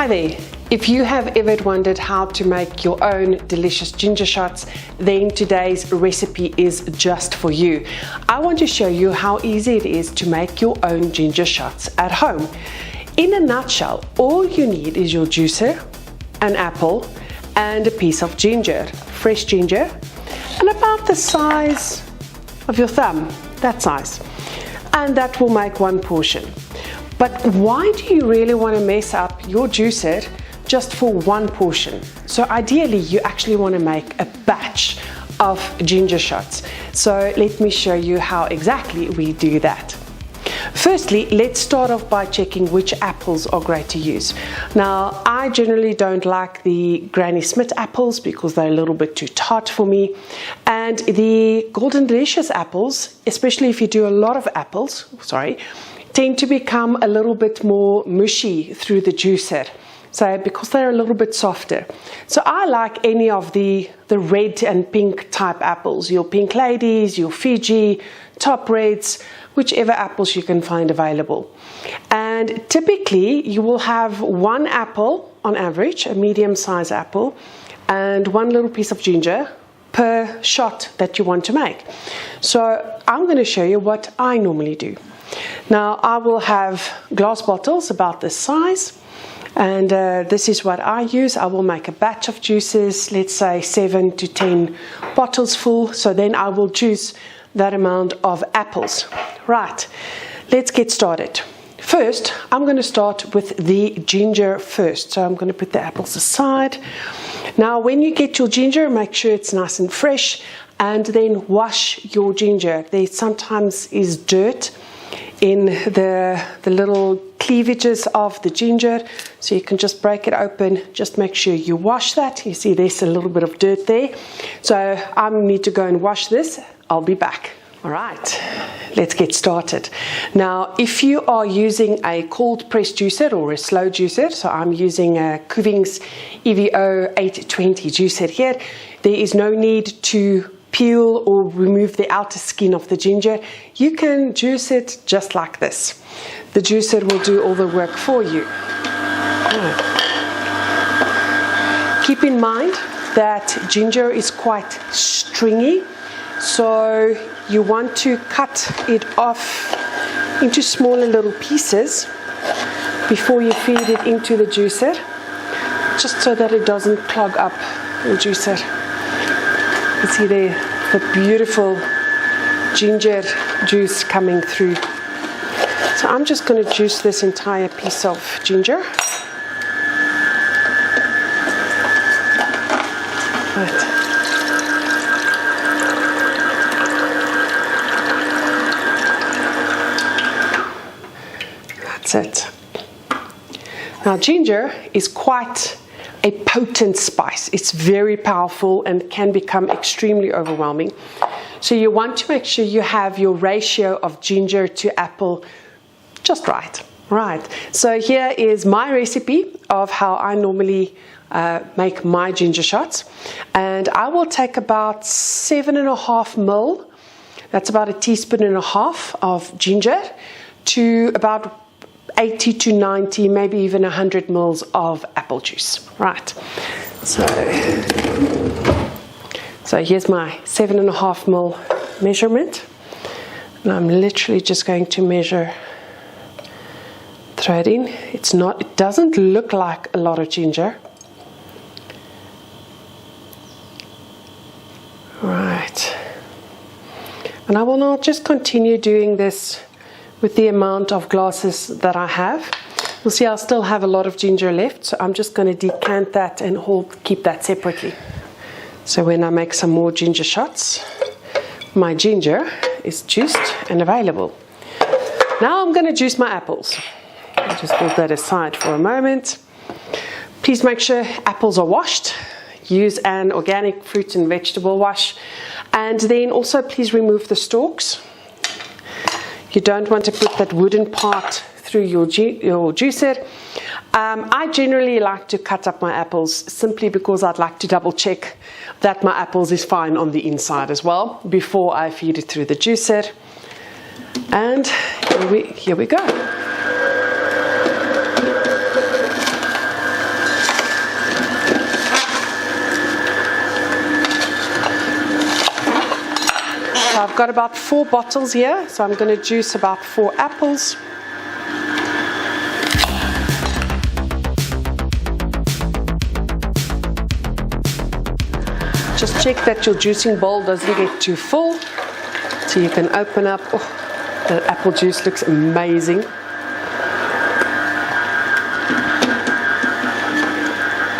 Hi there. If you have ever wondered how to make your own delicious ginger shots, then today's recipe is just for you. I want to show you how easy it is to make your own ginger shots at home. In a nutshell, all you need is your juicer, an apple, and a piece of ginger, fresh ginger, and about the size of your thumb, that size. And that will make one portion. But why do you really want to mess up your juicer just for one portion? So ideally you actually want to make a batch of ginger shots. So let me show you how exactly we do that. Firstly, let's start off by checking which apples are great to use. Now, I generally don't like the Granny Smith apples because they're a little bit too tart for me. And the Golden Delicious apples, especially if you do a lot of apples, tend to become a little bit more mushy through the juicer. So because they're a little bit softer. So I like any of the red and pink type apples, your Pink Ladies, your Fiji, Top Reds, whichever apples you can find available. And typically you will have one apple on average, a medium size apple, and one little piece of ginger per shot that you want to make. So I'm going to show you what I normally do. Now I will have glass bottles about this size, and this is what I use. I will make a batch of juices, let's say 7 to 10 bottles full. So then I will juice that amount of apples. Right, let's get started. First, I'm going to start with the ginger first. So I'm going to put the apples aside. Now when you get your ginger, make sure it's nice and fresh, and then wash your ginger. There sometimes is dirt in the little cleavages of the ginger, so you can just break it open. Just make sure you wash that. You see there's a little bit of dirt there, so I need to go and wash this. I'll be back. All right, let's get started. Now if you are using a cold press juicer or a slow juicer, so I'm using a Kuvings EVO 820 juicer here, there is no need to peel or remove the outer skin of the ginger. You can juice it just like this. The juicer will do all the work for you. Keep in mind that ginger is quite stringy, so you want to cut it off into smaller little pieces before you feed it into the juicer, just so that it doesn't clog up your juicer. You see there the beautiful ginger juice coming through. So I'm just going to juice this entire piece of ginger. Right. That's it. Now ginger is quite a potent spice. It's very powerful and can become extremely overwhelming. So you want to make sure you have your ratio of ginger to apple just right. Right. So here is my recipe of how I normally make my ginger shots. And I will take about 7.5 ml, that's about 1.5 teaspoons of ginger, to about 80 to 90, maybe even 100 ml of apple juice. Right, so here's my 7.5 ml measurement, and I'm literally just going to measure, throw it in. It doesn't look like a lot of ginger. Right, and I will now just continue doing this with the amount of glasses that I have. You'll see I still have a lot of ginger left, so I'm just going to decant that and keep that separately. So when I make some more ginger shots, my ginger is juiced and available. Now I'm going to juice my apples. I'll just hold that aside for a moment. Please make sure apples are washed. Use an organic fruit and vegetable wash. And then also please remove the stalks. You don't want to put that wooden part through your juicer. I generally like to cut up my apples simply because I'd like to double check that my apples is fine on the inside as well before I feed it through the juicer. And here we go. I've got about 4 bottles here, so I'm going to juice about 4 apples. Just check that your juicing bowl doesn't get too full, so you can open up. Oh, the apple juice looks amazing.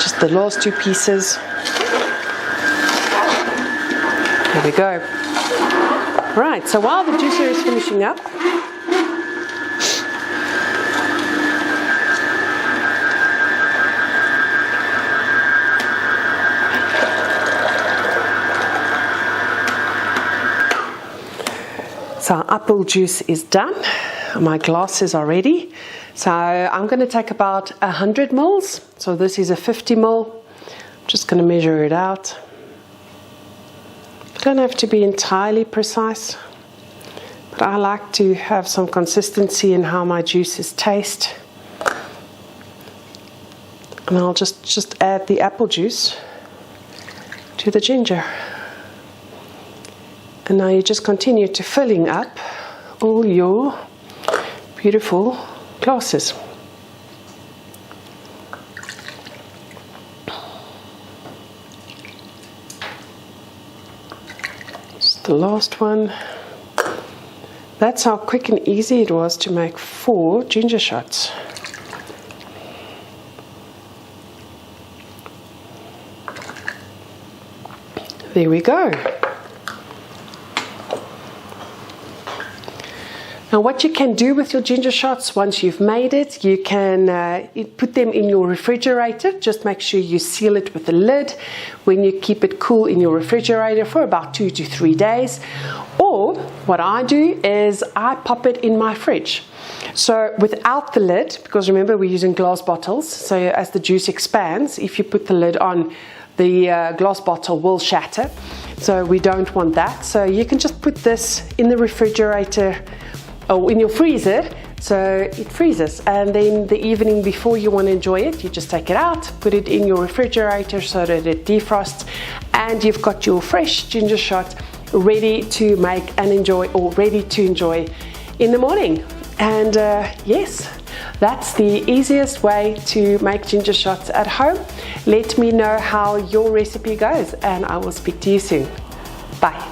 Just the last 2 pieces. There we go. Right, so while the juicer is finishing up, so our apple juice is done. My glasses are ready. So I'm going to take about 100 mils. So this is a 50 ml. I'm just going to measure it out. Don't have to be entirely precise, but I like to have some consistency in how my juices taste. And I'll just add the apple juice to the ginger. And now you just continue to filling up all your beautiful glasses. Just the last one. That's how quick and easy it was to make 4 ginger shots. There we go. Now what you can do with your ginger shots once you've made it, you can put them in your refrigerator. Just make sure you seal it with a lid when you keep it cool in your refrigerator for about 2 to 3 days. Or what I do is I pop it in my fridge. So without the lid, because remember we're using glass bottles, so as the juice expands, if you put the lid on, the glass bottle will shatter. So we don't want that. So you can just put this in the refrigerator or in your freezer, so it freezes, and then the evening before you want to enjoy it, you just take it out, put it in your refrigerator so that it defrosts, and you've got your fresh ginger shot ready to make and enjoy, or ready to enjoy in the morning. And yes, that's the easiest way to make ginger shots at home. Let me know how your recipe goes, and I will speak to you soon. Bye.